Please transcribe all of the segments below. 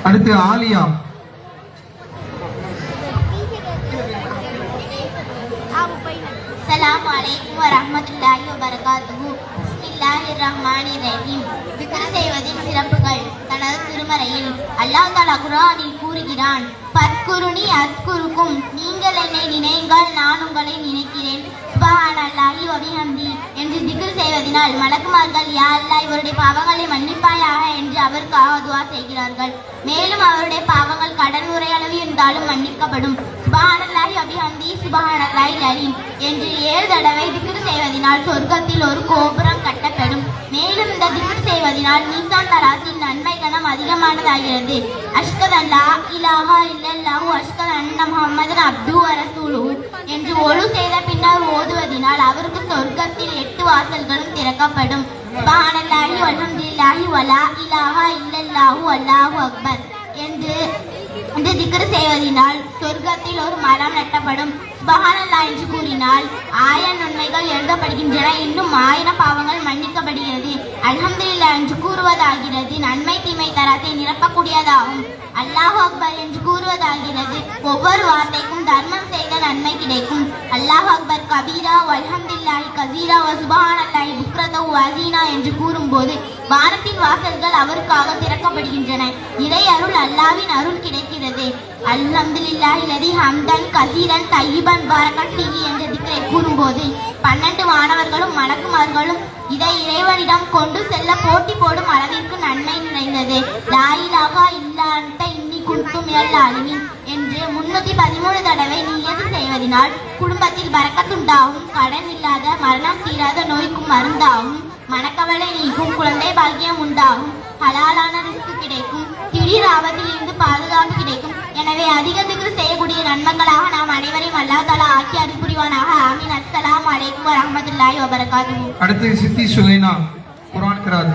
அடுத்து ஆலியா. அஸ்ஸலாமு அலைக்கும் வரஹ்மத்துல்லாஹி வபரகாத்துஹு. பிஸ்மில்லாஹிர் ரஹ்மானிர் ரஹீம். திக்ர் செய்வதின் சிறப்புகள். தனது திருமறையில் அல்லாஹ் தஆலா குர்ஆனில் கூறுகிறான், பத்குருனி அத்குருக்கும், நீங்கள் என்னை நினையுங்கள் நான் உங்களை நினைக்கிறேன். சுப்ஹானல்லாஹி வ பிஹம்தி என்று திக்ர் செய்வதனால் மலக்குமார்கள் யா அல்லாஹ் இவருடைய பாவங்களை மன்னிப்பாயாக என்று அவருக்காக துஆ செய்கிறார்கள். மேலும் அவருடைய பாவங்கள் கடல் நுரை அளவு இருந்தாலும் மன்னிக்கப்படும். சுப்ஹானல்லாஹி வ பிஹம்தி சுப்ஹானல்லாஹில் அலீம் என்று 7 தடவை திக்ர் செய்வதனால் சொர்க்கத்தில் ஒரு கோபுரம் கட்டப்படும். மேலும் இந்த திக்ர் செய்வதனால் மீசான் தராசில் நன்மை கணம் அதிகமானதாகிறது. அஷ்ஹது அல்லா இலாஹா இல்லல்லாஹு அஷ்ஹது அன்ன முஹம்மதன் அப்துஹு வ ரசூலுஹு என்று ஒழு செய்த பின்னர் ஓதுவதினால் அவருக்கு சொர்க்கத்தில் 8 வாசல்களும் திறக்கப்படும். சுப்ஹானல்லாஹி வல்ஹம்துலில்லாஹி வலா இலாஹா இல்லல்லாஹு அல்லாஹு அக்பர் என்று திக்ர் செய்வதனால் சொர்க்கத்தில் ஒரு மரம் நட்டப்படும். சுப்ஹானல்லாஹ் என்று கூறினால் 1000 நன்மைகள் எழுதப்படுகின்றன, இன்னும் 1000 பாவங்கள் மன்னிக்கப்படுகிறது. அல்ஹம்துலில்லாஹ் என்று கூறுவதாகிறது நன்மை தீமை தராத்தை நிரப்பக்கூடியதாகும். அல்லாஹு அக்பர் என்று கூறுவதாகிறது ஒவ்வொரு வார்த்தைக்கும் தர்மம் செய்த நன்மை கிடைக்கும். அல்லாஹு அக்பர் கபீரா வல்ஹம்துலில்லாஹி கசீரா வ சுப்ஹானல்லாஹி புக்ரதஹு வஸீனா என்று கூறும்போது வானத்தின் வாசல்கள் அவருக்காக திறக்கப்படுகின்றன. இறை அருள் அல்லாஹ்வின் அருள் கிடைக்கிறது. அல்ஹம்துலில்லாஹி லதி ஹம்தன் கசீரன் தய்யிபன் பரக்கத் ஃபீஹி என்ற திக்ரை கூறும்போது 12 வானவர்களும் மலக்குமார்களும் இதை இறைவனிடம் கொண்டு செல்ல போட்டி போடும் அளவிற்கு நன்மை நிறைந்தது. லா இலாஹா இல்லா அன்த இன்னி குன்து மினல் ஆலிமீன் என்று 313 தடவை நியதி செய்வதனால் குடும்பத்தில் பரக்கத்துண்டாகும். கடன் இல்லாத மரணம் தீராத நோய்க்கும் மருந்தாகும். மனக்கவலை நீக்கும். குழந்தை பாக்கியம் உண்டாகும். ஹலாலான ரிஸ்க் கிடைக்கும். திடீர் ஆபத்தில் இருந்து பாதுகாப்பு கிடைக்கும். எனவே அதிக திக்ர் செய்யக்கூடிய நன்மக்களாக நாம் அனைவரையும் அல்லாஹ் தஆலா ஆக்கி அருள் புரிவானாக. ஆமீன். அஸ்ஸலாமு அலைக்கும் வரஹ்மத்துல்லாஹி வபரகாத்துஹு. அடுத்து சித்தி சுகைனா குர்ஆன் கிராத்.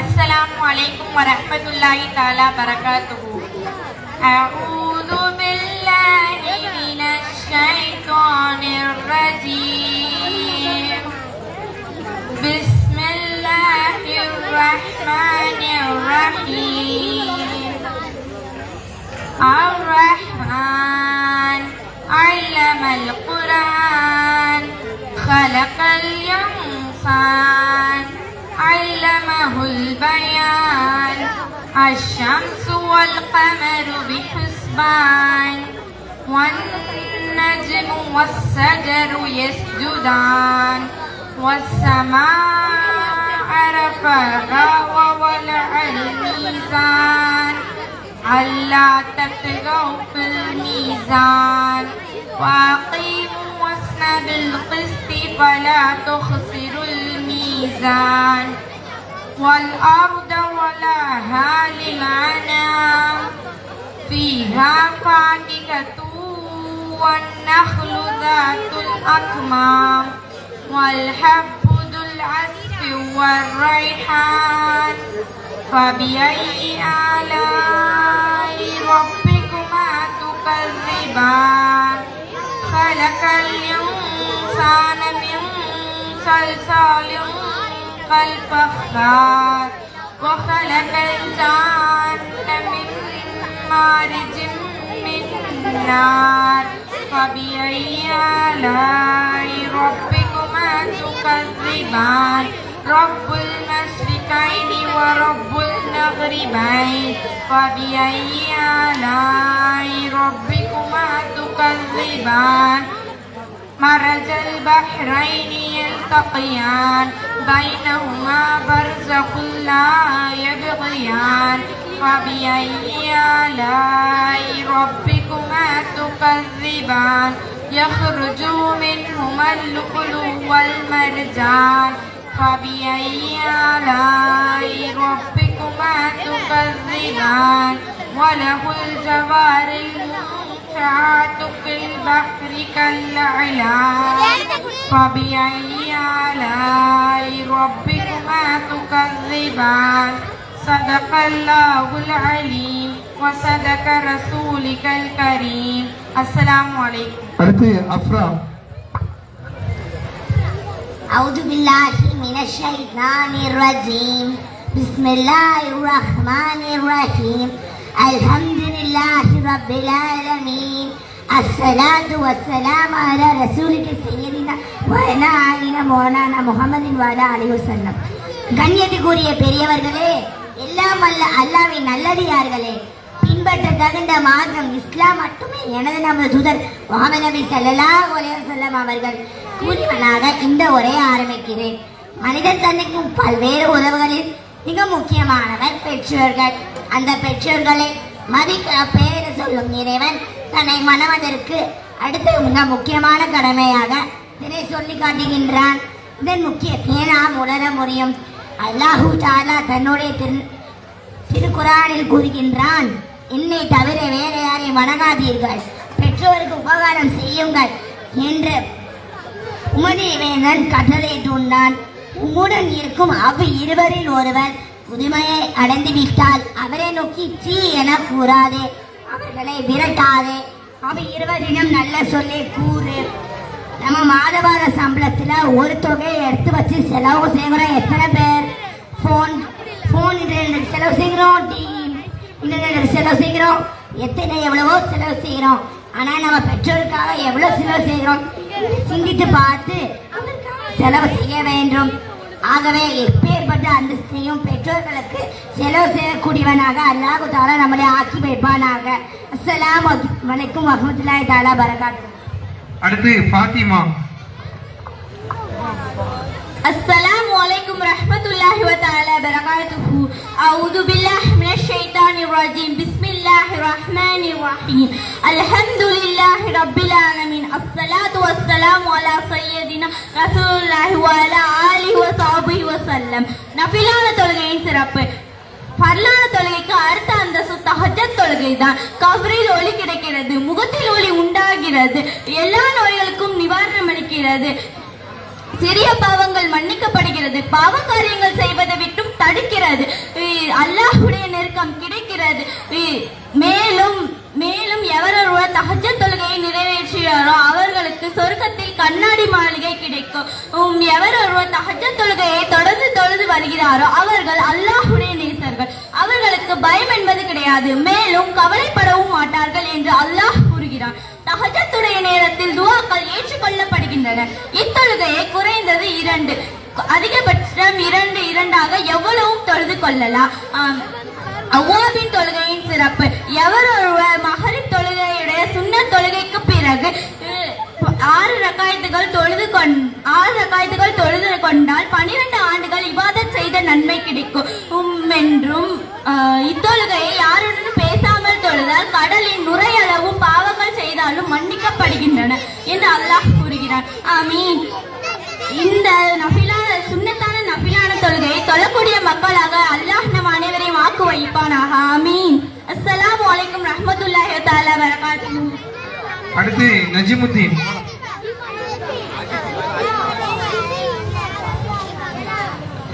அஸ்ஸலாமு அலைக்கும் வரஹ்மத்துல்லாஹி தஆலா பரகாத்துஹு. அஊது பில்லாஹி மினஷ் ஷைத்தானிர் ரஜீம். பிஸ்மில்லாஹிர் ரஹ்மானிர் ரஹீம். அர்-ரஹ்மான் அல்லமல் குர்ஆன் خلقல் இன்சான் علمه البيان الشمس والقمر بحسبان والنجم والشجر يسجدان والسماء رفعها ووضع الميزان ألا تطغوا في الميزان وأقيموا الوزن بالقسط فلا تخسروا الميزان والأرض وضعها للأنام فيها فاكهة والنخل ذات الأكمام والحب ذو العصف والريحان فبأي آلاء ربكما تكذبان خلق الإنسان من صلصال كالفخار وخلق الجان من مارج من نار فبأي آلاء ربكما تكذبان رب المشرقين ورب المغربين فبأي آلاء ربكما تكذبان مرج البحرين يلتقيان بينهما برزخ لا يبغيان فبأي آلاء ربكما تكذبان يخرج منهما اللؤلؤ والمرجان فبأي آلاء ربكما تكذبان وله الجوار المنشآت في البحر كالأعلام فبأي آلاء ربكما تكذبان صدق الله العليم وصدق رسولك الكريم. السلام عليكم. அடுத்து அஃப்ரா. أعوذ بالله من الشيطان الرجيم بسم الله الرحمن الرحيم الحمد لله رب العالمين الصلاة والسلام على رسولك سيدنا وعلى آلنا مولانا محمد وعلى آله وسلم. கண்ணியத்துக்குரிய பெரியவர்களே, எல்லாம் அல்ல அல்லாஹ்வின் நல்லடியார்களே, பின்பற்ற தகுந்த மார்க்கம் இஸ்லாம் மட்டுமே எனது நமது தூதர் முஹம்மது நபி ஸல்லல்லாஹு அலைஹி வஸல்லம் அவர்கள் கூறியவனாக இந்த உரையை ஆரம்பிக்கிறேன். மனிதன் தன்னைக்கும் பல்வேறு உறவுகளில் மிக முக்கியமானவர் பெற்றோர்கள். அந்த பெற்றோர்களை மதிக்க பேர் சொல்லும் இறைவன் தன்னை மணவதற்கு அடுத்த மிக முக்கியமான கடமையாக இதை சொல்லி காட்டுகின்றான். இதன் முக்கியத்தை நாம் உணர முடியும். அல்லாஹு தஆலா தன்னுடைய திருக்குரானில் கூறுகின்றான், என்னை தவிர வேற யாரை வணங்காதீர்கள், பெற்றோருக்கு உபகாரம் செய்யுங்கள் என்று உமது வேந்தன் கட்டளையிட்டுள்ளான். உம்முடன் இருக்கும் இருவரில் ஒருவர் புதுமையை அடைந்துவிட்டால் அவரை நோக்கி சீ என கூறாதே, அவர்களை விரட்டாதே, இருவரிடம் நல்ல சொல்லை கூறு. நம்ம மாதவார சம்பளத்துல ஒரு தொகையை எடுத்து வச்சு செலவு செய்கிறோம். எத்தனை பேர் ஃபோன் செலவு செய்கிறோம், டிவி செலவு செய்கிறோம், எவ்வளவோ செலவு செய்கிறோம். ஆனா நம்ம பெற்றோருக்காக எவ்வளவு செலவு செய்கிறோம் சிந்தித்து பார்த்து செலவு செய்ய வேண்டும். ஆகவே எப்பேற்பட்ட அந்தஸ்தையும் பெற்றோர்களுக்கு செலவு செய்யக்கூடியவனாக அல்லாஹ் தஆலா நம்மளை ஆக்கி வைப்பானாக. அஸ்ஸலாமு அலைக்கும் வரஹ்மத்துல்லாஹி தஆலா பரகாத்துஹு. அடுத்து ஃபாத்திமா. السلام عليكم ورحمة الله تعالى وبركاته. أعوذ بالله من الشيطان الرجيم بسم الله الرحمن الرحيم الحمد لله رب العالمين الصلاة والسلام على سيدنا رسول الله وعلى آله وصحبه وسلم. நஃபிலான தொழுகையின் சிறப்பு. பரலான தொழுகைக்கு அடுத்த அந்தஸ்து தஹஜ்ஜத் தொழுகை தான். கபரில் ஒளி கிடைக்கிறது, முகத்தில் ஒளி உண்டாகிறது, எல்லா நோய்களுக்கும் நிவாரணம் அளிக்கிறது, சிறிய பாவங்கள் மன்னிக்கப்படுகிறது, பாவ காரியங்கள் செய்வதை விட்டும் தடுக்கிறது, அல்லாஹ்வுடைய நெருக்கம் கிடைக்கிறது. மேலும் மேலும் எவரொருவர் தஹஜ்ஜத் தொழுகையை நிறைவேற்றியாரோ அவர்களுக்கு சொர்க்கத்தில் கண்ணாடி மாளிகை கிடைக்கும். எவரொருவர் தஹஜ்ஜத் தொழுகையை தொடர்ந்து தொழுது வருகிறாரோ அவர்கள் அல்லாஹ்வுடைய நேசர்கள், அவர்களுக்கு பயம் என்பது கிடையாது, மேலும் கவலைப்படவும் மாட்டார்கள் என்று அல்லாஹ் கூறுகிறான். தஹஜ்ஜத்துடைய நேரத்தில் துஆக்கள் ஏற்றுக்கொள்ளப்படுகின்றன. இத்தொழுகையை குறைந்தது 2, அதிகபட்சம் 2 எவ்வளவும் தொழுது கொள்ளலாம். அவ்வாபின் தொழுகையின் சிறப்பு. எவரொருவர் மகரிப் தொழுகையுடைய சுன்னத் தொழுகைக்கு பிறகு 6 ரக்காயத்துகள் தொழுது கொண்டால் 12 ஆண்டுகள் இபாதத் செய்த நன்மை கிடைக்கும் என்றும், இத்தொழுகையை யாருடனும் பேசாமல் தொழுதால் கடலின் நுரையளவு பாவங்கள் செய்தாலும் மன்னிக்கப்படுகின்றன என்று அல்லாஹ் கூறுகிறான். ஆமீன். இந்த சுன்னத்தான நஃபிலான தொழுகையை தொழக்கூடிய மக்களாக அல்லாஹ் நம் அனைவரையும் வாக்கு வைப்பானாக. ஆமீன். அஸ்ஸலாமு அலைக்கும் ரஹ்மத்துல்லாஹி தஆலா பரகாத்துஹு. அடுத்து நஜிமுத்தீன்.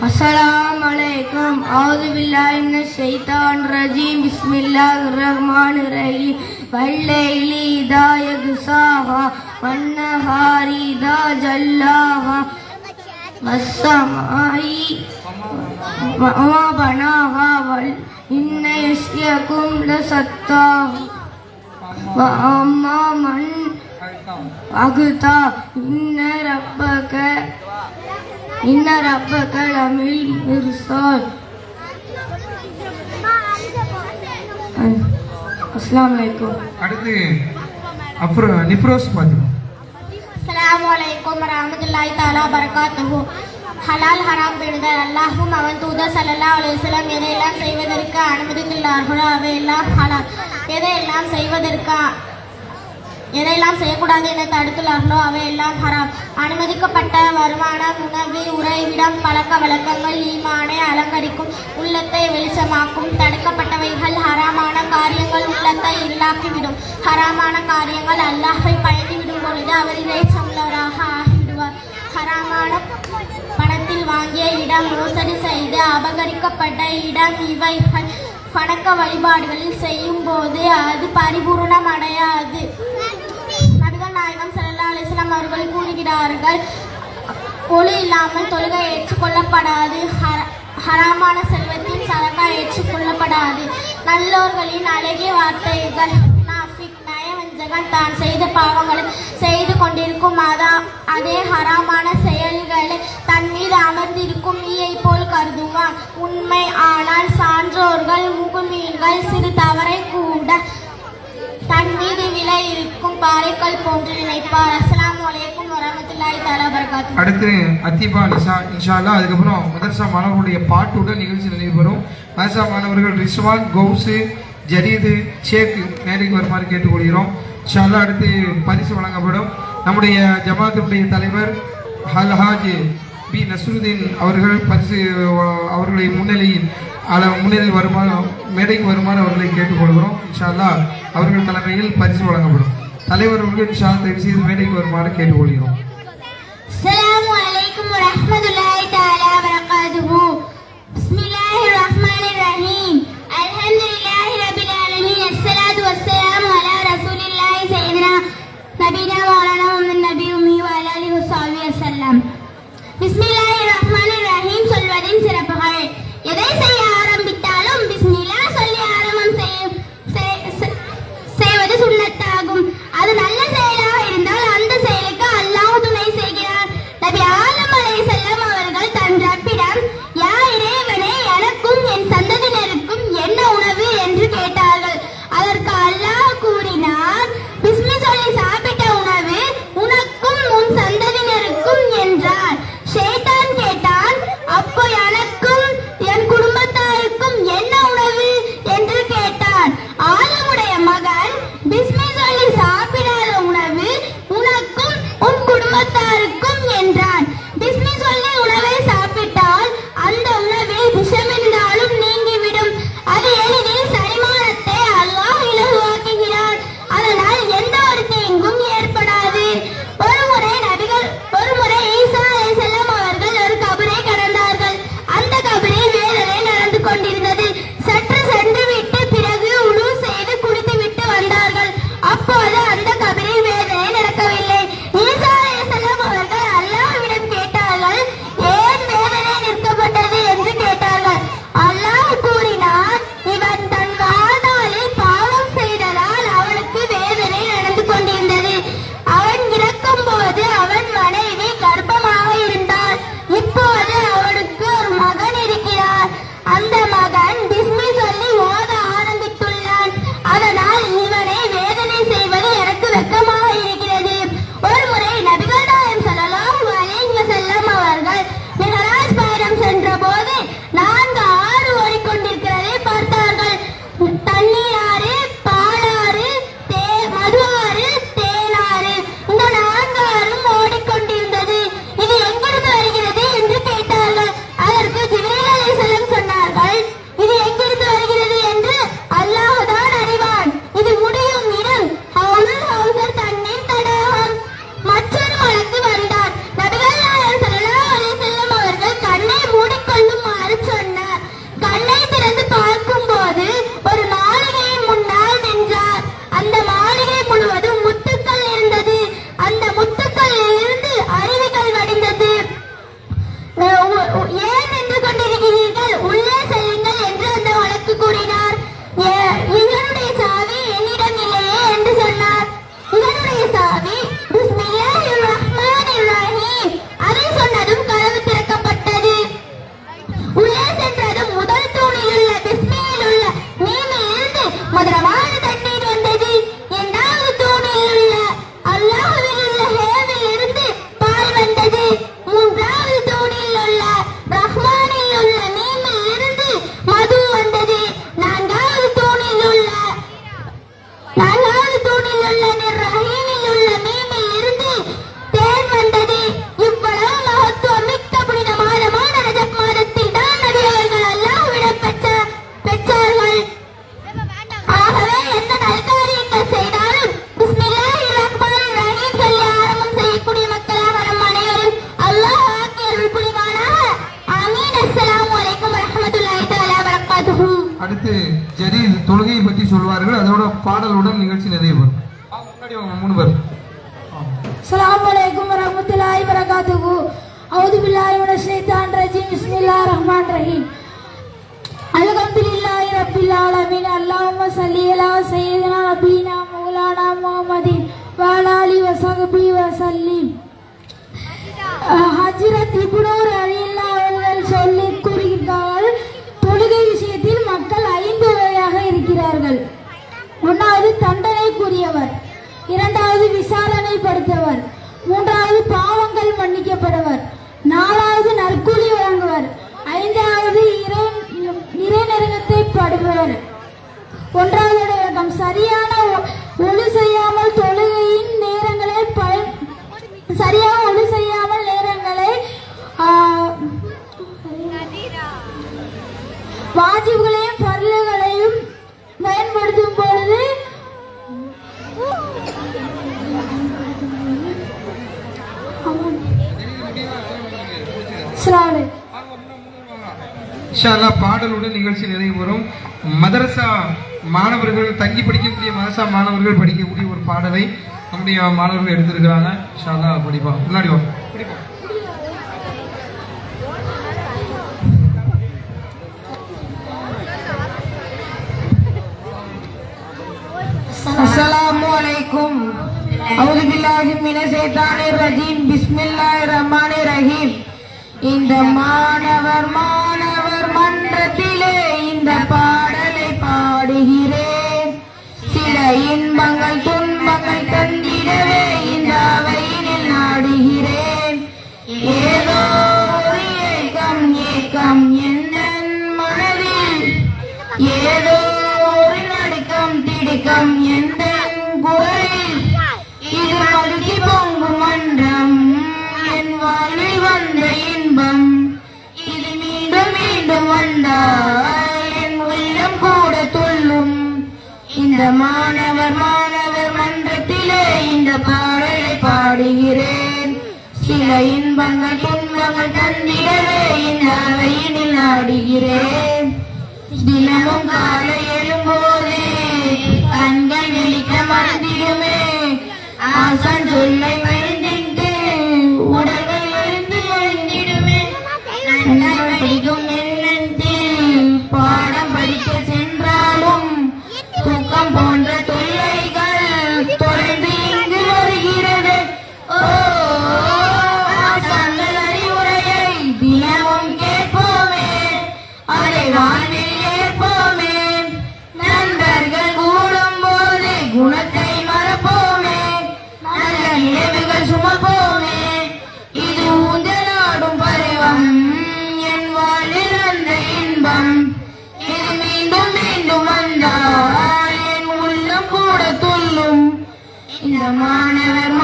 அஸ்ஸலாமு அலைக்கும். அஊது பில்லாஹி மினஷ் ஷைத்தானிர் ரஜீம். பிஸ்மில்லாஹிர் ரஹ்மானிர் ரஹீம். வல்லைலி இதா யக்ஸாஹா வன்னஹாரி இதா ஜல்லாஹா வஸ்ஸமாஇ வமா பனாஹா வல் இன்ன யஸ்யகும் லசத்தாஹா வஅம்மா மன் அகுதா இன்ன ரப்பக லமில் மிர்சால். அஸ்ஸலாமு அலைக்கும். அடுத்து அப்புறம் நிப்ரோஸ் பாத்திமா. அஸ்ஸலாமு அலைக்கும் வரஹ்மத்துல்லாஹி தஆலா பரகாத்துஹு. ஹலால் ஹராம் பேணுதல். அல்லாஹ்வும் அவன் தூதர் ஸல்லல்லாஹு அலைஹி வஸல்லம் எதையெல்லாம் செய்வதற்கு அனுமதித்துள்ளார்களோ அவையெல்லாம் ஹலால், எதையெல்லாம் செய்யக்கூடாது என தடுத்துள்ளார்களோ அவையெல்லாம் ஹராம். அனுமதிக்கப்பட்ட வருமானம், உணவு, உறைவிடம், பழக்க வழக்கங்கள் ஈமானை அலங்கரிக்கும், உள்ளத்தை வெளிச்சமாக்கும். தடுக்கப்பட்டவைகள் ஹராமான காரியங்கள் உள்ளத்தை இருளாக்கிவிடும். ஹராமான காரியங்கள் அல்லாஹ்வை பயந்துவிடும் பொழுது அவர் இறைச்சமுள்ளவராக ஆகிவிடுவார். ஹராமான பணத்தில் வாங்கிய இடம், மோசடி செய்து அபகரிக்கப்பட்ட இடம், இவைகள் வணக்க வழிபாடுகளில் செய்யும் போது அது பரிபூரணம் அடையாது. நபிகள் நாயகம் ஸல்லல்லாஹு அலைஹி வஸல்லம் அவர்கள் கூறுகிறார்கள், ஒளி இல்லாமல் தொழுகை ஏற்றுக்கொள்ளப்படாது. ஹராமான செல்வத்தின் சதகா ஏற்றுக்கொள்ளப்படாது. நல்லோர்களின் அழகிய வார்த்தைகள் நயவஞ்சகன் தான் செய்த பாவங்களை செய்து கொண்டிருக்கும் அதே ஹராமான செயல்களை தன் மீது அமர்ந்திருக்கும் ஈயை போல் கருதுவான். உண்மை ஆனால் சான்றோர்கள் முகுமீன்கள் சிறு தவறை கூட தன் மீது விலை இருக்கும் பாறைகள் போன்று நினைப்பார். அஸ்ஸலாமு அலைக்கும் வரஹ்மத்துல்லாஹி தஆலா வபரகாத்துஹு. அடுத்து அத்திபா நிசா இன்ஷா அல்லாஹ். அதுக்கப்புறம் மதரசா மாணவர்களுடைய பாட்டுடன் நிகழ்ச்சி நடைபெறும். மதரசா மாணவர்கள் ரிஸ்வான், கௌசு, ஜரீது, ஷேக் மேடைக்கு வருமாறு கேட்டுக்கொள்கிறோம். இன்ஷா அல்லாஹ். அடுத்து பரிசு வழங்கப்படும். நம்முடைய ஜமாத்துடைய தலைவர் அல்ஹாஜ் பி நஸ்ருதீன் அவர்கள் பரிசு அவர்களை முன்னிலையில் வருமாறு மேடைக்கு வருமாறு அவர்களை கேட்டுக்கொள்கிறோம். இன்ஷா அல்லாஹ் அவர்கள் தலைமையில் பரிசு வழங்கப்படும். தலைவர் அவர்கள் இன்ஷா அல்லாஹ் தயவு செய்து மேடைக்கு வருமாறு கேட்டுக்கொள்கிறோம். அஸ்ஸலாமு அலைக்கும் வரஹ்மத்துல்லாஹி தஆலா வபரகாத்துஹு. பிஸ்மில்லாஹிர் ரஹ்மானிர் ரஹீம். அல்ஹம்துலில்லாஹி ரப்பில் ஆலமீன். அஸ்ஸலாத்து வஸ்ஸலாமு அலா ரசூலில்லாஹி சய்யிதினா நபினா மௌலானா முஹம்மது நபி உம்மி வ அலா ஆலிஹி வஸஹ்பிஹி வஸல்லம். பிஸ்மில்லாஹிர் ரஹ்மானிர் ரஹீம் சொல்வதின் சிறப்புகள். எதை செய்ய ஆரம்பித்தாலும் பிஸ்மில்லா சொல்லி ஆரம்பம் செய்வது சுன்னத்தாகும். அது நல்ல செயலாக இருந்தால் அந்த செயலுக்கு அல்லாஹ் துணை செய்கிறார். நபி ஆதம் அலைஹிஸ்ஸலாம் அவர்கள் தன் ரப்பிடம், யா இறைவனே, எனக்கும் என் சந்ததியினருக்கும் என்ன உணவு என்று கேட்டார்கள். அதற்கு அல்லாஹ் கூறினார், பிஸ்மி சொல்லி சாப்பிட்ட உணவு உனக்கும் உன் சந்ததியினருக்கும் என்றார். ஷைத்தான் கேட்டான், அப்போ எனக்கும் என் குடும்பத்தாருக்கும் என்ன உணவு என்று கேட்டான். ஆதமுடைய மகன், பிஸ்மி சொல்லி சாப்பிடாத உணவு உனக்கும் உன் குடும்பத்தாருக்கும் என்றான். பிஸ்மி சொல்லி உணவை சாப்பிட்டால் அந்த உணவில் விஷம் இருந்தாலும் நீங்கிவிடும். அது எளிதில் செரிமானத்தை அல்லாஹ் இலகுவாக்குகிறார். அதனால் எந்த ஒரு தீங்கும் ஏற்படாது. ஒருமுறை ஈசா அலைஹிஸ்ஸலாம் அவர்கள் ஒரு கபரை கடந்தார்கள். அந்த கபரில் வேதனை நடந்து கொண்டிருந்தது. சற்று சென்று விட்டு பிறகு உழு செய்து குளித்துவிட்டு வந்தார்கள். அப்போது அந்த கபரில் வேதனை நடக்கவில்லை. ஈசா அலைஹிஸ்ஸலாம் அவர்கள் அல்லாஹ்விடம் கேட்டார்கள், ஏன் வேதனை நிற்கப்பட்டது என்று கேட்டார்கள். அல்லாஹ் கூறினார், இவன் தன் வாழ்நாளில் பாவம் செய்ததால் அவனுக்கு வேதனை நடந்து கொண்டிருந்தது. அவன் இறக்கும் போது அவன் மனைவி கர்ப்பமாக இருந்தாள். இப்போது அவனுக்கு ஒரு மகன் இருக்கிறார். அந்த மகன் பிஸ்மி சொல்லி ஓத ஆரம்பித்துள்ளான். அதனால் இவனை வேதனை செய்வது எனக்கு வெட்கமாக இருக்கிறது. ஒருமுறை நபிகள் நாயகம் ஸல்லல்லாஹு அலைஹி வஸல்லம் அவர்கள் மிஹராஜ் பயணம் சென்ற போது 4 ஆறு ஓடிக்கொண்டிருக்கிறதை பார்த்தார்கள். தண்ணீர் ஆறு, பாலாறு, மது ஆறு, தேனாறு, இந்த 4 ஆறும் ஓடிக்கொண்டிருந்தது. இது எங்கிருந்து வருகிறது என்று கேட்டார்கள். அதற்கு ஜிப்ரீல் அலைஹிஸ்ஸலாம் சொன்னார்கள், இது எங்கிருந்து வருகிறது என்று அல்லாஹ் தான் அறிவான். இது முடியும் இடம் ஹவுசர் தண்ணீர் தடாகம். மற்றொரு மலக்கு வந்தார். நபிகள் நாயகம் ஸல்லல்லாஹு அலைஹி வஸல்லம் அவர்கள் கண்ணை மூடிக்கொள்ளுமாறு சொன்னார். கண்ணை திறந்து பார்க்கும்போது ஒரு மாளிகையின் முன்னால் நின்றார். அந்த மாளிகை முழுவதும் முத்துக்கள் இருந்தது. அந்த முத்துக்களில் இருந்து அருவிகள் வடிந்தது. ஏன் நின்று கொண்டிருக்கிறீர்கள், உள்ளே செல்லுங்கள் என்று அந்த வழக்கு கூறினார். இதனுடைய சாவி என்னிடம் இல்லையே என்று சொன்னார். இதனுடைய சாவி பிஸ்மில்லாஹிர் ரஹ்மானிர் ரஹீம். அதை சொன்னதும் கதவு திறக்கப்பட்டது. உள்ளே சென்றதும் முதல் தூணில் உள்ள பிஸ்மியில் உள்ள மீனில் இருந்து மதுரமான தண்ணீர் வந்தது. 2வது தூணில் உள்ள அல்லாஹ்வில் உள்ள ஹேவில் இருந்து பால் வந்தது. 3வது தூணில் உள்ள ரஹ்மானில் உள்ள மீனில் இருந்து மது வந்தது. 4வது தூணில் உள்ள ரஹீமில் உள்ள மீனில் இருந்து தேன் வந்தது. இவ்வளவு மகத்துவம் மிக்க புனித மாதமான ரஜப் மாதத்தில் தான் நபி அவர்கள் அல்லாஹ்விடம் பெற்றார்கள். ஆகவே எந்த நல்காரியங்கள் செய்தாலும் பிஸ்மில்லாஹிர் ரஹ்மானிர் ரஹீம் சொல்லி ஆரம்பம் செய்யக்கூடிய மக்களாக நம் அனைவரும் அல்லாஹ் ஆக்கி அருள் புரிவானாக. ஆமீன். அஸ்ஸலாமு அலைக்கும் வரஹ்மத்துல்லாஹி தஆலா வபரகாத்துஹு. அடுத்து ஜரீத் தொழுகையை பற்றி சொல்வார்கள். அதோட பாடலுடன் நிகழ்ச்சி நிறைவு பெறும். முன்னாடி 3 பேர். அஸ்ஸலாமு அலைக்கும் வரஹ்மத்துல்லாஹி வபரகாத்துஹு. أعوذ بالله من الشيطان الرجيم بسم الله الرحمن الرحيم الحمد لله رب العالمين اللهم صل على سيدنا نبينا مولانا محمد وعلى آله وصحبه وسلم ஹஜ்ரத் இப்னு ரலியல்லாஹு அவர்கள் சொல்லிக் கூறுகிறார்கள், தொழுகை விஷயத்தில் மக்கள் 5 வகையாக இருக்கிறார்கள். 1வது தண்டனைக்குரியவர், 2வது விசாரணைப்படுத்தவர், 3வது பாவங்கள் மன்னிக்கப்படுவர், 4வது நற்கூலி வழங்குவர், 5வது இறைநெருக்கத்தை படுபவர். 1வது விளக்கம், சரியான ஒழு செய்யாமல் தொழுகையின் நேரங்களை வாஜிப்களையும் பர்லுகளையும் பயன்படுத்தும் பொழுது இன்ஷா அல்லாஹ் பாடலுடன் நிகழ்ச்சி நிறைவு பெறும். மதரசா மாணவர்கள் தங்கி படிக்கக்கூடிய மதரசா மாணவர்கள் படிக்கக்கூடிய ஒரு பாடலை நம்முடைய மாணவர்கள் எடுத்திருக்கிறாங்க. இன்ஷா அல்லாஹ் படிப்பாங்க. முன்னாடி வாங்க. अस्सलामु अलैकुम अऊज़ु बिल्लाहि मिनश ஷைத்தானிர் ரஜீம் பிஸ்மில்லாஹிர் ரஹ்மானிர் ரஹீம். இந்த மாணவர் மன்றத்திலே இந்த பாடலை பாடுகிறேன். சில இன்பங்கள் துன்பங்கள் தந்திடவே இந்த அவையினில் நாடுகிறேன். ஏதோ ஒரு ஏக்கம் என் மனதில், ஏதோ ஒரு நடுக்கம் திடுக்கம் என் குரலில். இது மகிழ்ச்சி பொங்கும் மன்றம், என் வாழ்வில் வந்த இன்பம். இது மீண்டும் மீண்டும் வந்தால் என் உள்ளம் கூட துள்ளும். இந்த மாணவர் மன்றத்திலே இந்த பாடலை பாடுகிறேன். சில இன்பங்கள் துன்பங்கள் தந்திடவே இந்த அவையினில் நாடுகிறேன். தினமும் காலை எழும்போதே கண்கள் விழிக்க மறந்திடுமே. ஆசான் சொல்லை மறந்திட்டு உடல்கள் எழுந்து எழுந்திடுமே. நன்றாக படிக்கும் எண்ணத்தில் பாடம் படிக்க சென்றாலும் தூக்கம் போன்ற தொல்லைகள் தொடர்ந்து இங்கு வருகிறது. ஓ ஆசான்கள் அறிவுரையை தினமும் கேட்போமே, அதை வாழ்வில் ஏற்போமே. நண்பர்கள் கூடும் போது குணத்தை மறப்போமே, நல்ல நினைவுகள் சுமப்போமே. இது ஊஞ்சலாடும் பருவம், என் வாழ்வில் அந்த இன்பம். இது மீண்டும் மீண்டும் வந்தால் என் உள்ளம் கூட துள்ளும். இந்த மாணவர்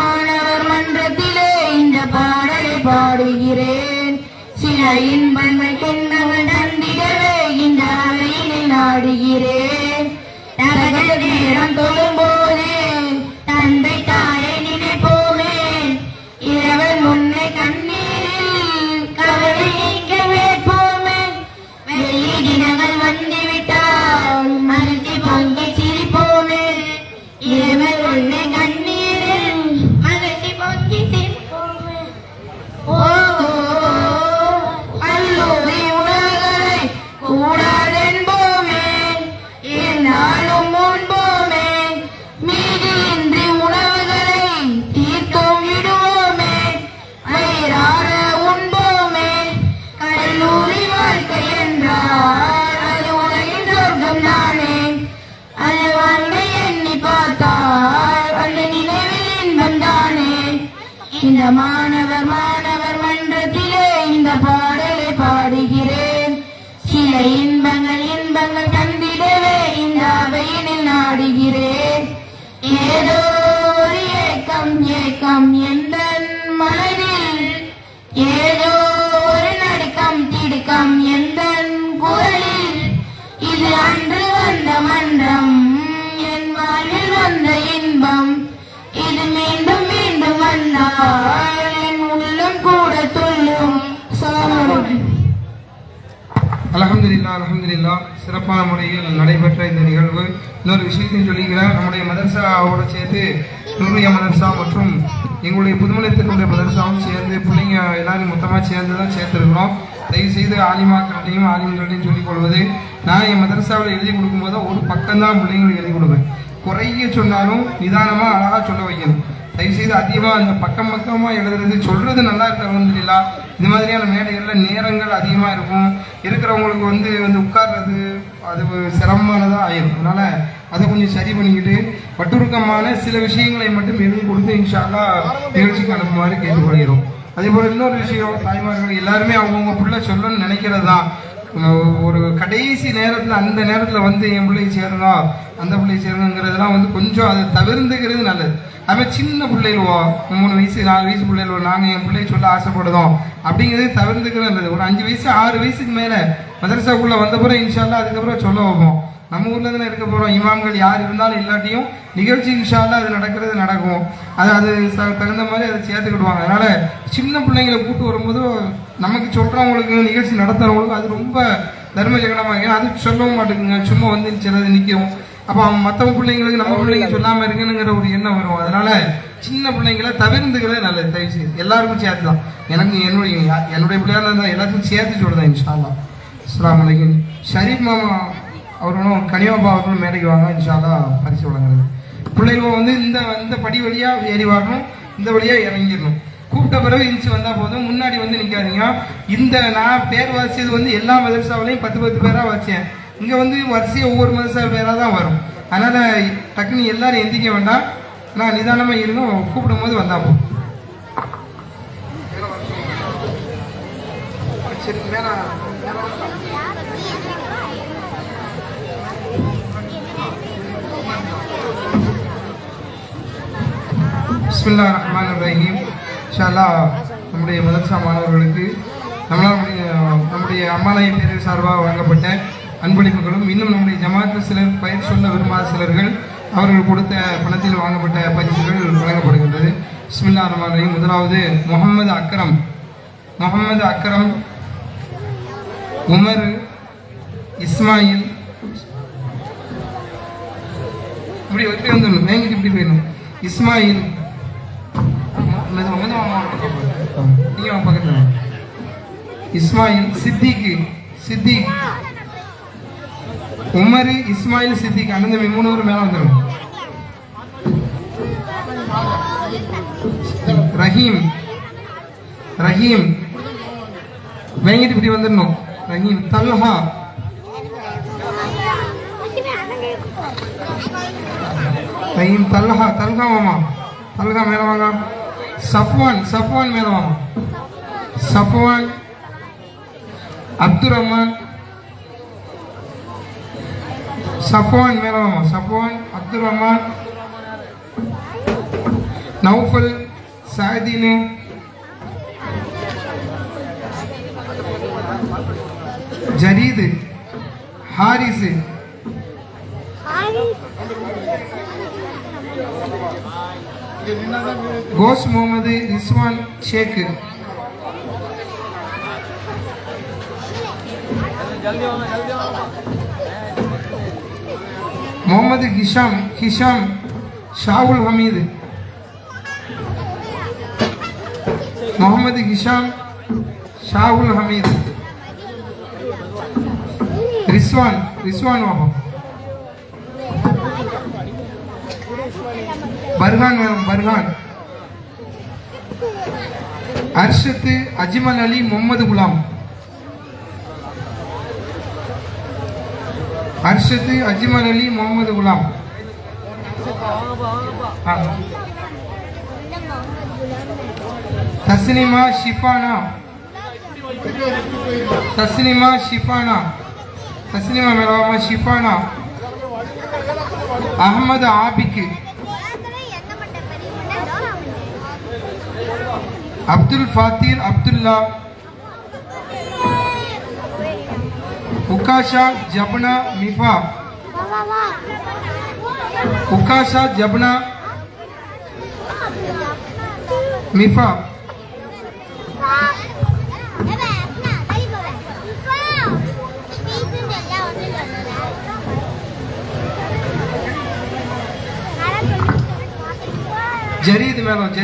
மன்றத்திலே இந்த பாடலை பாடுகிறேன். சில இன்பங்கள் துன்பங்கள் தந்திடவே இந்த அவையினில் நாடுகிறேன். நரக நேரம் தொழும்போது தந்தை தாயை நினைப்போமே. இரவல் முன்னே கண்ணீரில் கவலை நீக்க வேட்போமே. வெள்ளி தினங்கள் வந்துவிட்டால் மகிழ்ச்சி பொங்கி சிரிப்போமே. இரவல் முன்னே கண்ணீரில் மகிழ்ச்சி பொங்கி சிரிப்போமே. ஓ கல்லூரி உணவுகளை கூடாதென்போமே, இருந்தாலும் உண்போமே. மீதியின்றி உணவுகளை தீர்த்தும் விடுவோமே, வயிறார உண்போமே. கல்லூரி வாழ்க்கை என்றால் அது உலகின் சொர்க்கம் தானே. அது வாழ்க்கை எண்ணி பார்த்தால் அந்த நினைவில் இன்பம் தானே. இந்த மாணவர் மன்றத்திலே இந்த பாடலை பாடுகிறேன். சில இன்பங்கள் தந்திடவே இந்த அவையினில் நாடுகிறேன். ஏதோ ஒரு ஏக்கம் எந்த மனதில், ஏதோ ஒரு நடுக்கம் திடுக்கம் எந்த குரலில். இது அன்று வந்த மன்றம், என் வாழ்வில் வந்த இன்பம். இது மீண்டும் மீண்டும் வந்தால் என் உள்ளம் கூட துள்ளும். அல்ஹம்துலில்லாஹ் சிறப்பான முறையில் நடைபெற்ற இந்த நிகழ்வு. இன்னொரு விஷயத்தையும் சொல்லிக்கிறேன். நம்முடைய மதரசாவோட சேர்த்து நூரியா மதரசா மற்றும் எங்களுடைய புதுமலைத்தினுடைய மதரசாவும் சேர்ந்து பிள்ளைங்க எல்லாரும் மொத்தமாக சேர்ந்து தான் சேர்த்துருக்கிறோம். தயவு செய்து ஆலிமாக்கள்டையும் ஆலிம்கள்டையும் சொல்லிக் கொள்வது, நான் என் மதரசாவில் எழுதி கொடுக்கும்போது ஒரு பக்கம்தான் பிள்ளைங்களுக்கு எழுதி கொடுப்பேன். குறைய சொன்னாலும் நிதானமாக அழகாக சொல்ல வைக்கணும். தயவுசெய்து அதிகமாக அந்த பக்கமாக எழுதுறது சொல்றது நல்லா இருக்கிறவங்களா இது மாதிரியான மேடைகளில் நேரங்கள் அதிகமாக இருக்கும். இருக்கிறவங்களுக்கு வந்து உட்கார்றது அது சிரமமானதாக ஆயிடும். அதனால அதை கொஞ்சம் சரி பண்ணிக்கிட்டு வட்டுருக்கமான சில விஷயங்களை மட்டும் எழுதி கொடுத்து இன்ஷா அல்லாஹ் நிகழ்ச்சிக்கு அனுப்புமாறு கேட்டுக்கொள்கிறோம். அதே போல் இன்னொரு விஷயம், தாய்மார்கள் எல்லாருமே அவங்கவுங்க பிள்ளை சொல்லணும்னு நினைக்கிறது தான். ஒரு கடைசி நேரத்தில் அந்த நேரத்தில் வந்து என் பிள்ளையை சேரணும் அந்த பிள்ளையை சேரணுங்கிறதுலாம் வந்து கொஞ்சம் அதை தவிர்த்துக்கிறது நல்லது. அதுமாதிரி சின்ன பிள்ளைகளோ 3 வயசு 4 வயசு பிள்ளைகளோ நாங்கள் என் பிள்ளையை சொல்ல ஆசைப்படுதோம் அப்படிங்கிறது தவிர்த்துக்கிறது நல்லது. ஒரு 5 வயசு 6 வயசுக்கு மேலே மதரசாக்குள்ளே வந்த பிறகு இன்ஷா அல்லாஹ் அதுக்கப்புறம் சொல்ல வைப்போம். நம்ம ஊர்ல தானே இருக்க போகிறோம். இமாம்கள் யார் இருந்தாலும் இல்லாட்டியும் நிகழ்ச்சி இன்ஷா அல்லாஹ் அது நடக்கும். அது தகுந்த மாதிரி அதை சேர்த்துக்கிடுவாங்க. அதனால சின்ன பிள்ளைங்களை கூட்டு வரும்போது நமக்கு சொல்றவங்களுக்கு நிகழ்ச்சி நடத்துறவங்களுக்கு அது ரொம்ப தர்ம ஜெகனமாக, ஏன்னா அது சொல்லவும் மாட்டேங்குங்க, சும்மா வந்து சிலது நிற்கும். அப்போ மற்றவங்க பிள்ளைங்களுக்கு நம்ம பிள்ளைங்க சொல்லாமல் இருக்குங்கிற ஒரு எண்ணம் வரும். அதனால சின்ன பிள்ளைங்களை தவிர்த்துக்கிறதே நல்லது. தயவு செய்து எல்லாருக்கும் சேர்த்து தான், எனக்கு என்னுடைய பிள்ளையாக இருந்தால் எல்லாத்துக்கும் சேர்த்து சொல்லுதான் இன்ஷா அல்லாஹ். அஸ்ஸலாமு அலைக்கும். ஷரீப் மாமா அவர்களும் கனிமாப்பா அவர்களும் மேடைக்கு வாங்க இன்ஷா அல்லாஹ் பரிசு வழங்குறது. பிள்ளைகளும் வந்து இந்த படி வழியாக ஏறி வரணும், இந்த வழியாக இறங்கிடணும். கூப்பிட்ட பிறகு இன்ச்சு வந்தால் போதும், முன்னாடி வந்து நிற்காதீங்க. நான் பேர் வாசிச்சது வந்து எல்லா மதரசாவிலையும் 10 பேராக வச்சேன். இங்கே வந்து வரிசையாக ஒவ்வொரு மதரசா பேராக தான் வரும். அதனால் டக்குனு எல்லாரும் எந்திக்க வேண்டாம், நான் நிதானமாக இருந்தும் கூப்பிடும் போது வந்தா போதும். சரி மேலே பிஸ்மில்லாஹிர் ரஹ்மானிர் ரஹீம். இன்ஷா அல்லாஹ் நம்முடைய மதரசா மாணவர்களுக்கு நம்முடைய அம்மாநாய பேரவை சார்பாக வழங்கப்பட்ட அன்பளிப்புகளும், இன்னும் நம்முடைய ஜமாத்தில் சிலர் பயிர் சொல்ல விரும்பாத சிலர்கள் அவர்கள் கொடுத்த பணத்தில் வாங்கப்பட்ட பரிசுகள் வழங்கப்படுகின்றது. பிஸ்மில்லாஹிர் ரஹ்மானிர் ரஹீம். முதலாவது முகமது அக்ரம், உமர், இஸ்மாயில், இப்படி வந்துடணும், வேங்கிட்டு இப்படி போயிடணும். இஸ்மாயில், இஸ்மாயில், சித்திக், உமர், இஸ்மாயில், சித்திக், அண்ணன் 3 பேர் மேல வந்துடும். ரஹீம் வேங்கிட்டு இப்படி வந்துடணும். ரஹீம், தல்ஹா, தல்ஹா மாமா, தல்ஹா மேல வாங்க. சஃப்வான் மேல வாங்க. சஃப்வான், அப்துல் ரஹ்மான், சஃப்வான் மேல வாங்க. சஃப்வான், அப்துல் ரஹ்மான், நௌஃபல், சாதினு, ஜரீது, ஹாரிஸ், கோஸ் முகமது, ரிஸ்வான் ஷேக், முகமது ஹிஷாம், ஷாவுல் ஹமீது, முகமது ஹிஷாம், ஷாவுல் ஹமீது, ரிஸ்வான் வாபா, பர்ஹான், அர்ஷத், அஜ்மல் அலி, முகமது குலாம், அர்ஷத், அஜ்மல் அலி, முகமது குலாம், தஸ்னிமா ஷிஃபானா, மேலாமா ஷிஃபானா, அஹமது ஆபிக், அப்துல் ஃபாத்திர், அப்துல்லா, உகாஷா ஜப்னா மிஃபா, ஜரீத் மேலும்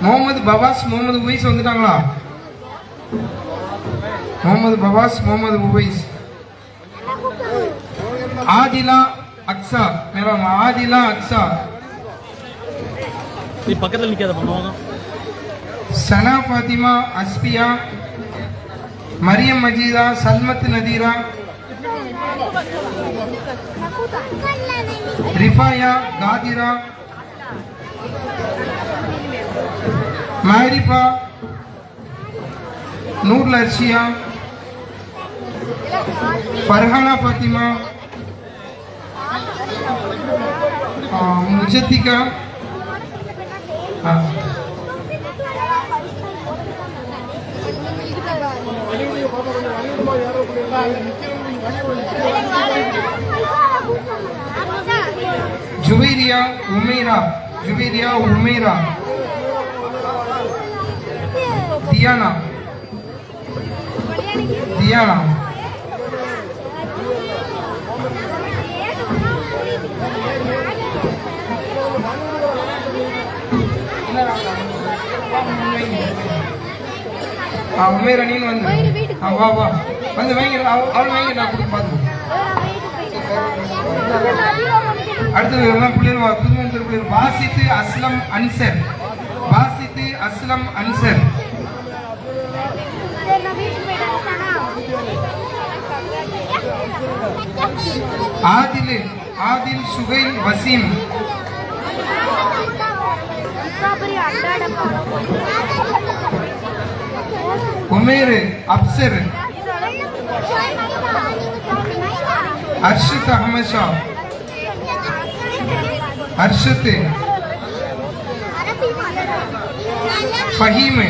முகமது பவாஸ் முகமது உவைஸ் வந்துட்டாங்களா? முகமது பவாஸ் முகமது உவைஸ். ஆதிலா அக்ஸா மேடம், ஆதிலா அக்ஸா. நீ பக்கத்தில் நிற்காத பண்ணுவாங்க. சனா ஃபாத்திமா அஸ்பியா, மரியம் மஜீதா, சல்மத் நதீரா, ரிஃபாயா காதிரா, மாரிஃபா, நூர் லர்ஷியா, ஃபர்ஹானா ஃபாத்திமா, முஜத்திகா, ஜுவைரியா உமைரா, ஜுவைரியா உமைரா, தியானா, தியானா, உமைரா நீன்னு வந்து வா வா வந்து வாங்கி அவள் வாங்கி நான் கொடுத்து பார்த்து. அடுத்தது பிள்ளைகள் புதுமை பிள்ளைகள் வாசித்து அஸ்லம் அன்சர், வாசித்து அஸ்லம் அன்சர், ஆதில் ஆதில் சுகைல் வசீம், உமேர் அப்சர், அர்ஷத் அஹமத் ஷா, அர்ஷத், ஃபஹீம்,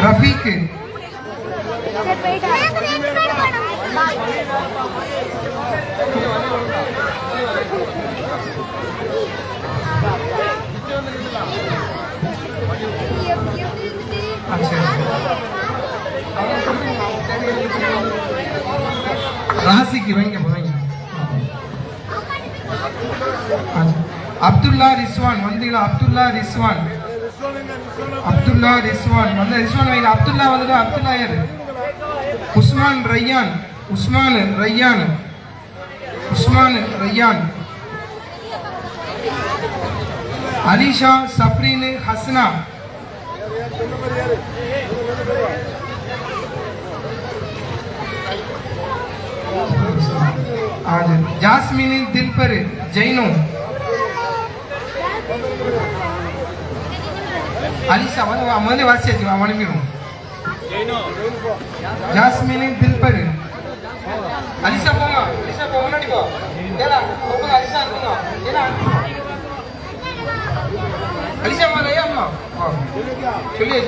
ரஃபீக், ராசிக்கு வைங்க வைங்க. அப்துல்லா ரிஸ்வான் வந்தீங்களா? அப்துல்லா ரிஸ்வான், அப்துல்லா ரிஸ்வான் வந்து ரிஸ்வான் வைங்க. அப்துல்லா வந்துட்டு அப்துல்லா யாரு? உஸ்மான் ரய்யான், உஸ்மான் ரய்யான், உஸ்மான் ரய்யான், அலிஷா சப்ரீன் ஹஸ்னா, ஜாஸ்மின் தில்பர் ஜெயினோ, அலிஷா வந்து முதல்ல வாசிச்சு அனுப்பிடும். ஜாஸ்மின் தில்பர், அலிஷா போங்க, அலிஷா போ முன்னாடி போ, அலிஷா இருக்குங்க, அலிஷா மாதிரியா சொல்லி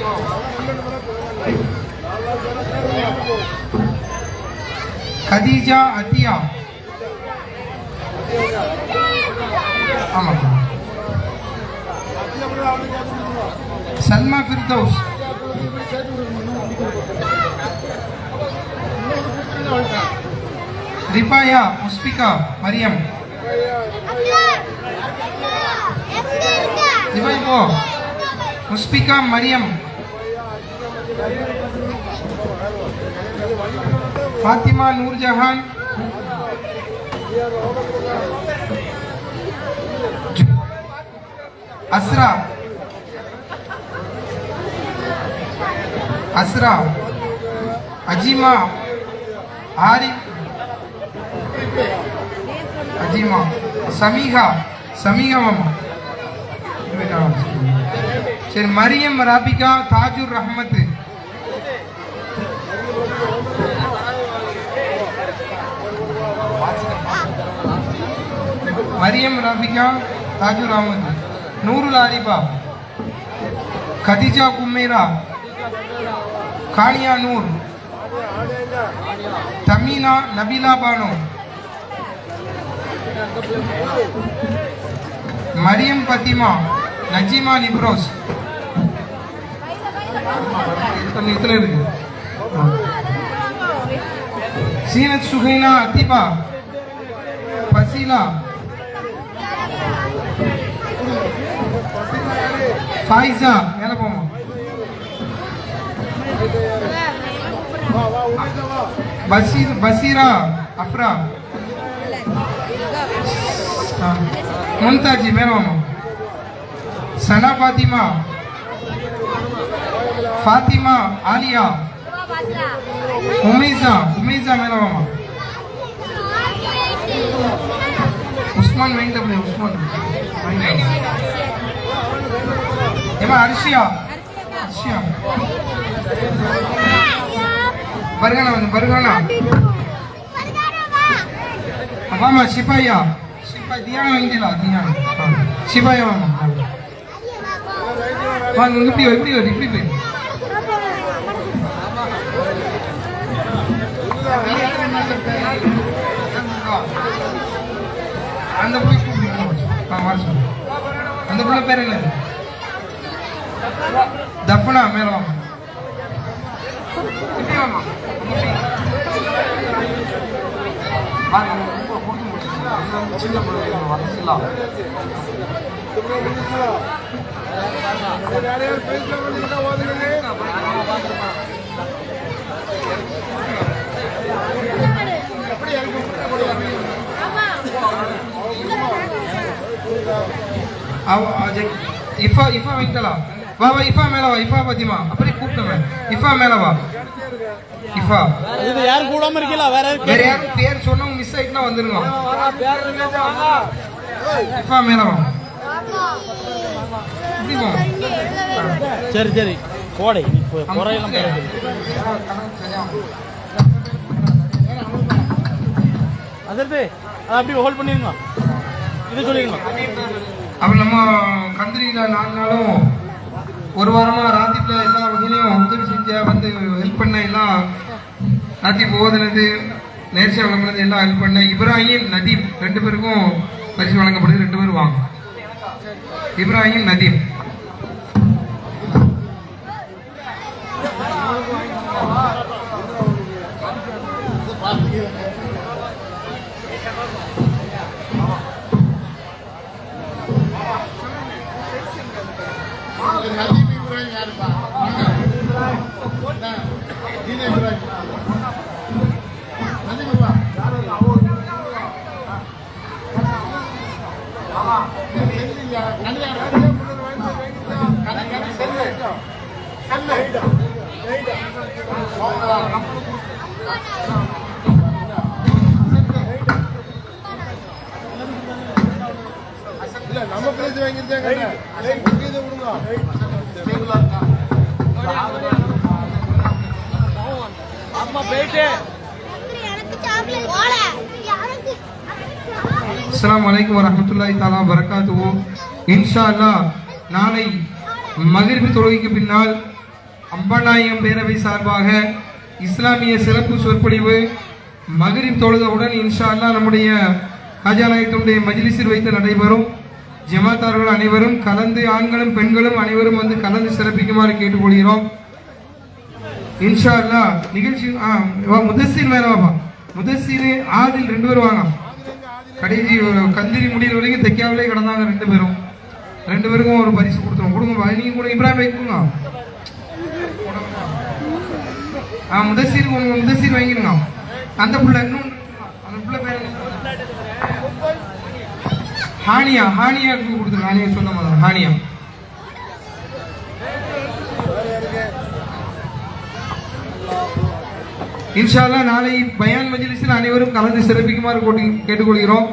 கதீஜா அத்தியா, ஆமா சல்மா ஃபிர்தௌஸ், ரிபாயா முஸ்பிகா மரியம், இப்போ முஸ்பிகா மரியம், फातिमा नूरजहान, असरा, असरा, अजीमा, आरिफ, अजीमा, समीहा, समीहा मामा, சரி மரியம் ராபிகா தாஜுர் ரஹ்மத், मरियम राबिका ताजुर अहमद, नूरुल आरिफा, खदीजा कुमेरा, कानिया नूर, तमीना नबीला बानो, मरियम फतिमा, नजीमा निब्रोस, सीनत सुहैना अतीबा, फसीला, ஃபாயிஸா மேல போமா. பசீரா அப்ரா மும்தாஜி மேல வாமா. சனா பாத்திமா ஃபாத்திமா ஆலியா உமைசா மேல வாமா. உஸ்மான் வெங்கடபுரி உஸ்மான் ஏமா அரிசியா பருகானா வாமா. சிப்பாயா தியானா வாங்கிடலா தியானா சிப்பாயா வாமா. வாங்க இப்படி போய் அந்த புள்ள பேர் என்ன? தப்பனா மேல வாமா. இப்படி வாமா. சின்ன வரிசலாம் இஃபா வைக்கலாம். வா இஃபா மேல வா. இஃபா பாத்திமா அப்படியே கூப்பிட்டவன். இஃபா மேல வா. இஃபா இது யார் கூடாம இருக்கீங்களா? வேற யாரும் பேர் சொன்னவங்க மிஸ் ஆயிட்டுனா வந்துருங்க. இஃபா மேல வா. சரி கோடை குறையெல்லாம் அதற்கு அதை அப்படி ஹோல்ட் பண்ணிருங்க. இது சொல்லிருங்க. அப்ப நம்ம கந்திரியில 4 நாளும் ஒரு வாரமா ராத்திரில எல்லா வகையிலையும் உதவி செஞ்ச வந்து ஹெல்ப் பண்ண எல்லாம் ராத்திரி ஓதுனது நேர்ச்சியா வழங்குனது எல்லாம் ஹெல்ப் பண்ண இப்ராஹிம் நதீம் 2 பேருக்கும் பரிசு வழங்கப்படுது. 2 பேரும் வாங்க. இப்ராஹிம் நதீம். நம்ம பிரைஸ் வாங்கிருக்காங்க. அம்மா போயிட்டு அஸ்ஸலாமு அலைக்கும் வரஹ்மத்துல்லாஹி தஆலா வபரகாத்துஹு. இன்ஷா அல்லாஹ் நாளை மக்ரிப் தொழுகைக்கு பின்னால் அம்பநாயகம் பேரவை சார்பாக இஸ்லாமிய சிறப்பு சொற்பொழிவு மக்ரிப் தொழுதவுடன் இன்ஷா அல்லாஹ் நம்முடைய ஹாஜா நாயகத்துடைய மஜ்லிஸில் வைத்து நடைபெறும். ஜமாத்தார்கள் அனைவரும் கலந்து ஆண்களும் பெண்களும் அனைவரும் வந்து கலந்து சிறப்பிக்குமாறு கேட்டுக்கொள்கிறோம். இன்ஷா அல்லாஹ் நிகழ்ச்சி முதஸ்ஸிர் மேல வாப்பா. முதஸ்ஸிர் ஆதில் 2 பேரும் வாங்க. கடைசி கந்திரி முடிகிற வரைக்கும் தைக்காவிலே கிடந்தாங்க 2 பேரும். 2 பேருக்கும் ஒரு பரிசு கொடுத்துருவோம். கொடுங்க. நீங்க கூட இப்ராஹிம் வைக்குங்க. முதஸ்ஸிர் வாங்கிடுங்க. அந்த புள்ள இன்னும் அந்த புள்ள பேர் ஹானியாவுக்கு கொடுத்துருங்க. ஹானியா சொன்ன மாதிரி ஹானியா. இன்ஷா அல்லாஹ் நாளை பயான் மஜ்லிஸில் அனைவரும் கலந்து சிறப்பிக்குமாறு கேட்டுக்கொள்கிறோம்.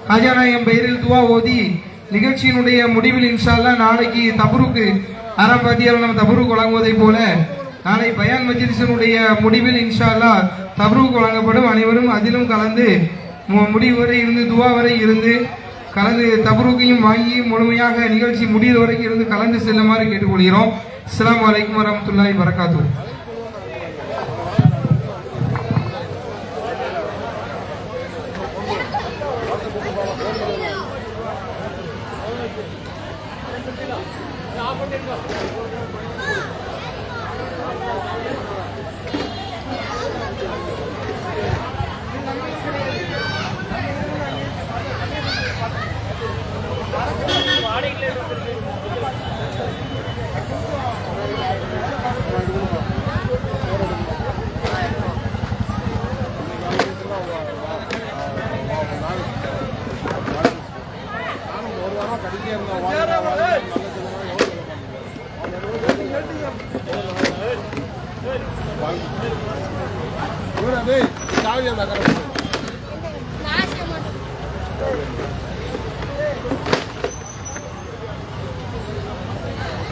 ஹாஜா நாயகம் பெயரில் துவா ஓதி நிகழ்ச்சியினுடைய முடிவில் இன்ஷா அல்லாஹ் நாளைக்கு தபருக்கு ஆரம்பத்தியால் நம்ம தபருக்கு வழங்குவதை போல நாளை பயான் மஜ்லிஸினுடைய முடிவில் இன்ஷா அல்லாஹ் தபருக்கு வழங்கப்படும். அனைவரும் அதிலும் கலந்து முடிவு வரை இருந்து துவா வரை இருந்து கலந்து தபருக்கையும் வாங்கி முழுமையாக நிகழ்ச்சி முடிவு வரைக்கும் இருந்து கலந்து செல்லுமாறு கேட்டுக்கொள்கிறோம். அஸ்ஸலாமு அலைக்கும் வரஹ்மத்துல்லாஹி வபரகாத்துஹு.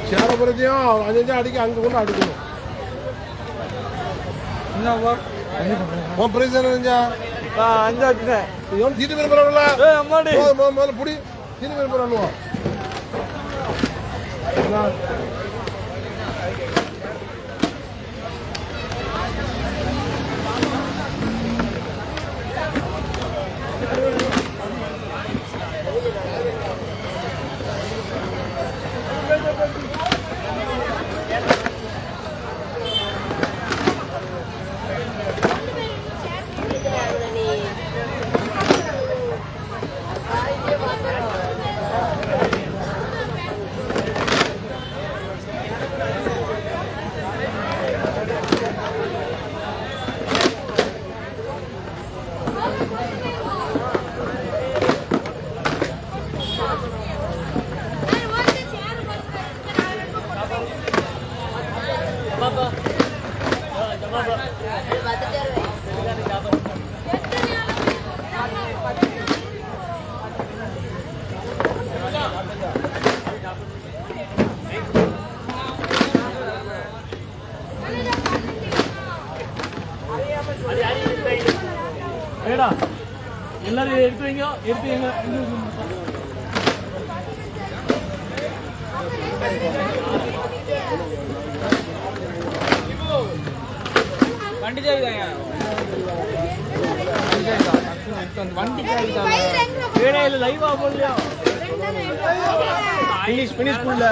சேரப்புறத்தையும் அஞ்சு அடிக்க அங்கே கொண்டு அடிக்கணும். உன் பிரைஸ் என்ன? அஞ்சாச்சுட்டேன். சீட்டு பேர் பரவாயில்ல. அம்மாடி முதல்ல புடி. சீட்டு பேர் பரவாயில்ல. ஏடா எல்லாரும் எடுத்து வைங்க. எடுத்து எங்க வண்டி லைவா போடலையா? இங்கிலீஷ் ஸ்கூல்ல